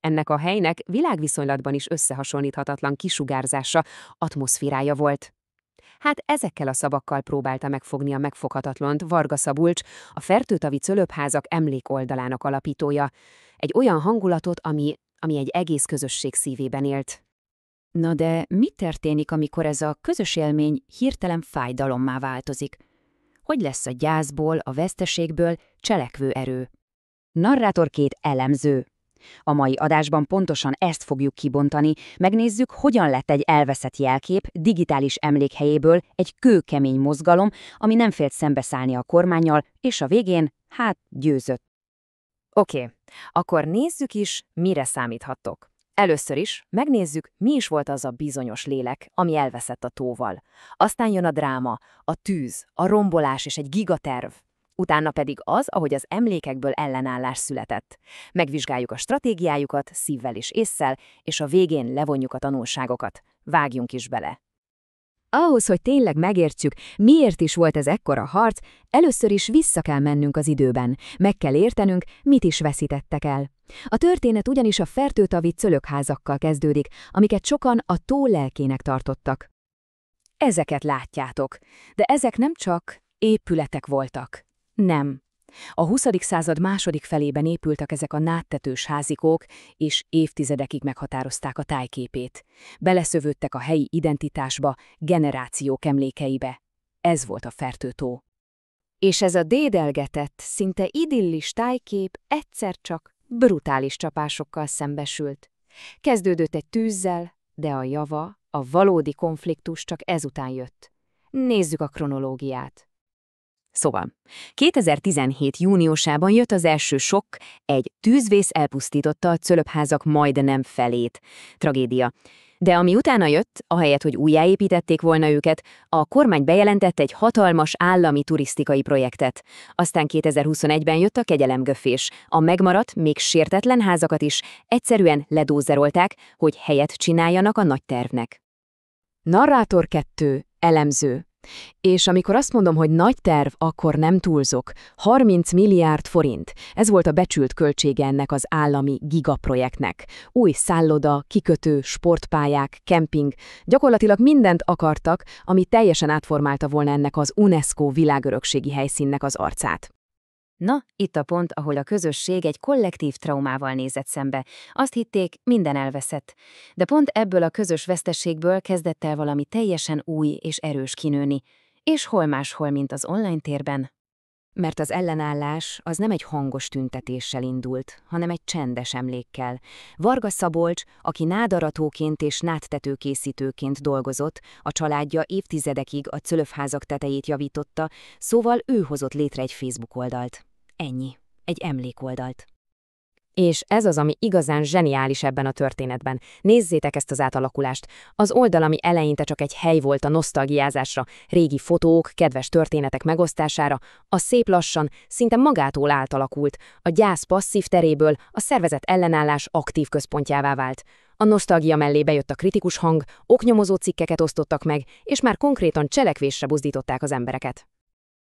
Ennek a helynek világviszonylatban is összehasonlíthatatlan kisugárzása, atmoszférája volt. Hát ezekkel a szavakkal próbálta megfogni a megfoghatatlant Varga Szabolcs, a Fertőtavi Cölöpházak emlékoldalának alapítója. Egy olyan hangulatot, ami egy egész közösség szívében élt. Na de mi történik, amikor ez a közös élmény hirtelen fájdalommá változik? Hogy lesz a gyászból, a veszteségből cselekvő erő? Narrátorként elemző. A mai adásban pontosan ezt fogjuk kibontani, megnézzük, hogyan lett egy elveszett jelkép digitális emlékhelyéből egy kőkemény mozgalom, ami nem félt szembeszállni a kormánnyal, és a végén, győzött. Oké, akkor nézzük is, mire számíthattok. Először is megnézzük, mi is volt az a bizonyos lélek, ami elveszett a tóval. Aztán jön a dráma, a tűz, a rombolás és egy gigaterv. Utána pedig az, ahogy az emlékekből ellenállás született. Megvizsgáljuk a stratégiájukat szívvel és ésszel, és a végén levonjuk a tanulságokat. Vágjunk is bele. Ahhoz, hogy tényleg megértsük, miért is volt ez ekkora harc, először is vissza kell mennünk az időben. Meg kell értenünk, mit is veszítettek el. A történet ugyanis a fertőtavi cölökházakkal kezdődik, amiket sokan a tó lelkének tartottak. Ezeket látjátok, de ezek nem csak épületek voltak. Nem. A 20. század második felében épültek ezek a nádtetős házikók, és évtizedekig meghatározták a tájképét. Beleszövődtek a helyi identitásba, generációk emlékeibe. Ez volt a Fertőtó. És ez a dédelgetett, szinte idillis tájkép egyszer csak brutális csapásokkal szembesült. Kezdődött egy tűzzel, de a java, a valódi konfliktus csak ezután jött. Nézzük a kronológiát. Szóval, 2017. júniusában jött az első sokk, egy tűzvész elpusztította a cölöpházak majdnem felét. Tragédia. De ami utána jött, ahelyett, hogy újjáépítették volna őket, a kormány bejelentett egy hatalmas állami turisztikai projektet. Aztán 2021-ben jött a kegyelemgöffés. A megmaradt, még sértetlen házakat is egyszerűen ledózerolták, hogy helyet csináljanak a nagy tervnek. Narrátor 2. Elemző. És amikor azt mondom, hogy nagy terv, akkor nem túlzok. 30 milliárd forint. Ez volt a becsült költsége ennek az állami gigaprojektnek. Új szálloda, kikötő, sportpályák, kemping. Gyakorlatilag mindent akartak, ami teljesen átformálta volna ennek az UNESCO világörökségi helyszínnek az arcát. Na, itt a pont, ahol a közösség egy kollektív traumával nézett szembe. Azt hitték, minden elveszett. De pont ebből a közös veszteségből kezdett el valami teljesen új és erős kinőni. És hol máshol, mint az online térben. Mert az ellenállás az nem egy hangos tüntetéssel indult, hanem egy csendes emlékkel. Varga Szabolcs, aki nádaratóként és nádtetőkészítőként dolgozott, a családja évtizedekig a cölöpházak tetejét javította, szóval ő hozott létre egy Facebook oldalt. Ennyi. Egy emlékoldalt. És ez az, ami igazán zseniális ebben a történetben. Nézzétek ezt az átalakulást. Az oldal, ami eleinte csak egy hely volt a nosztalgiázásra, régi fotók, kedves történetek megosztására, az szép lassan, szinte magától átalakult. A gyász passzív teréből a szervezett ellenállás aktív központjává vált. A nosztalgia mellé bejött a kritikus hang, oknyomozó cikkeket osztottak meg, és már konkrétan cselekvésre buzdították az embereket.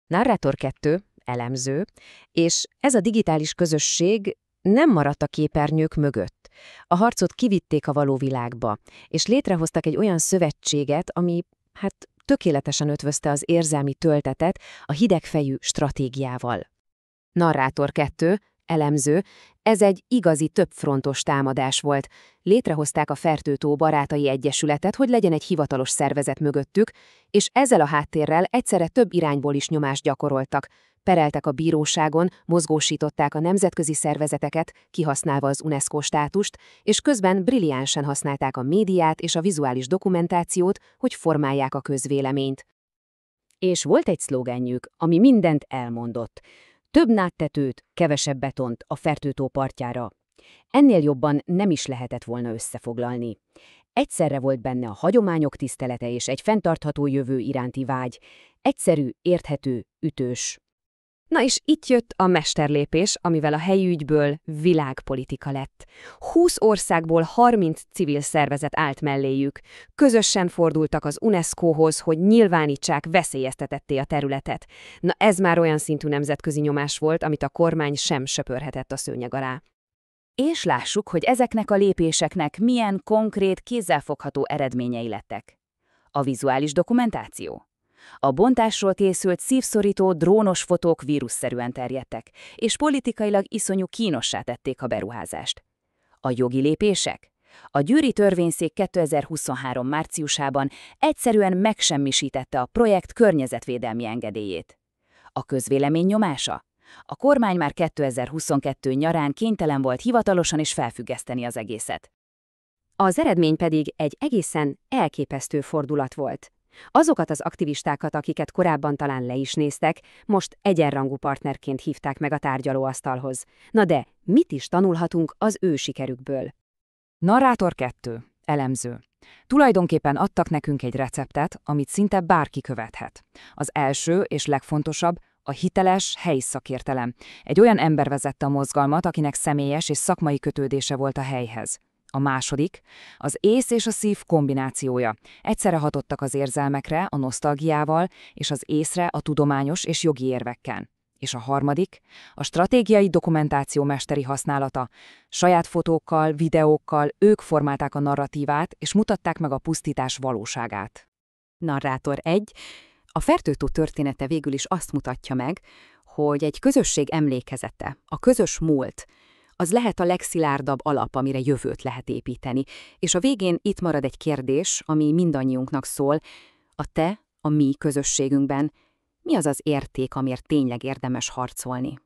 Narrátor 2. Elemző. És ez a digitális közösség nem maradt a képernyők mögött. A harcot kivitték a való világba, és létrehoztak egy olyan szövetséget, ami, tökéletesen ötvözte az érzelmi töltetet a hidegfejű stratégiával. Narrátor 2. Elemző. Ez egy igazi többfrontos támadás volt. Létrehozták a Fertőtó Barátai Egyesületet, hogy legyen egy hivatalos szervezet mögöttük, és ezzel a háttérrel egyszerre több irányból is nyomást gyakoroltak. Pereltek a bíróságon, mozgósították a nemzetközi szervezeteket, kihasználva az UNESCO státust, és közben brilliánsan használták a médiát és a vizuális dokumentációt, hogy formálják a közvéleményt. És volt egy szlogenjük, ami mindent elmondott. Több nádtetőt, kevesebb betont a Fertőtó partjára. Ennél jobban nem is lehetett volna összefoglalni. Egyszerre volt benne a hagyományok tisztelete és egy fenntartható jövő iránti vágy. Egyszerű, érthető, ütős. Na és itt jött a mesterlépés, amivel a helyi ügyből világpolitika lett. 20 országból 30 civil szervezet állt melléjük. Közösen fordultak az UNESCO-hoz, hogy nyilvánítsák veszélyeztetetté a területet. Na ez már olyan szintű nemzetközi nyomás volt, amit a kormány sem söpörhetett a szőnyeg alá. És lássuk, hogy ezeknek a lépéseknek milyen konkrét, kézzelfogható eredményei lettek. A vizuális dokumentáció. A bontásról készült szívszorító drónos fotók vírusszerűen terjedtek, és politikailag iszonyú kínossá tették a beruházást. A jogi lépések? A győri törvényszék 2023. márciusában egyszerűen megsemmisítette a projekt környezetvédelmi engedélyét. A közvélemény nyomása? A kormány már 2022 nyarán kénytelen volt hivatalosan is felfüggeszteni az egészet. Az eredmény pedig egy egészen elképesztő fordulat volt. Azokat az aktivistákat, akiket korábban talán le is néztek, most egyenrangú partnerként hívták meg a tárgyalóasztalhoz. Na de, mit is tanulhatunk az ő sikerükből? Narrátor 2. Elemző. Tulajdonképpen adtak nekünk egy receptet, amit szinte bárki követhet. Az első és legfontosabb a hiteles helyi szakértelem. Egy olyan ember vezette a mozgalmat, akinek személyes és szakmai kötődése volt a helyhez. A második, az ész és a szív kombinációja. Egyszerre hatottak az érzelmekre, a nosztalgiával, és az észre a tudományos és jogi érvekkel. És a harmadik, a stratégiai dokumentáció mesteri használata. Saját fotókkal, videókkal ők formálták a narratívát, és mutatták meg a pusztítás valóságát. Narrátor 1. A fertőtó története végül is azt mutatja meg, hogy egy közösség emlékezete, a közös múlt, az lehet a legszilárdabb alap, amire jövőt lehet építeni. És a végén itt marad egy kérdés, ami mindannyiunknak szól. A mi közösségünkben mi az az érték, amiért tényleg érdemes harcolni?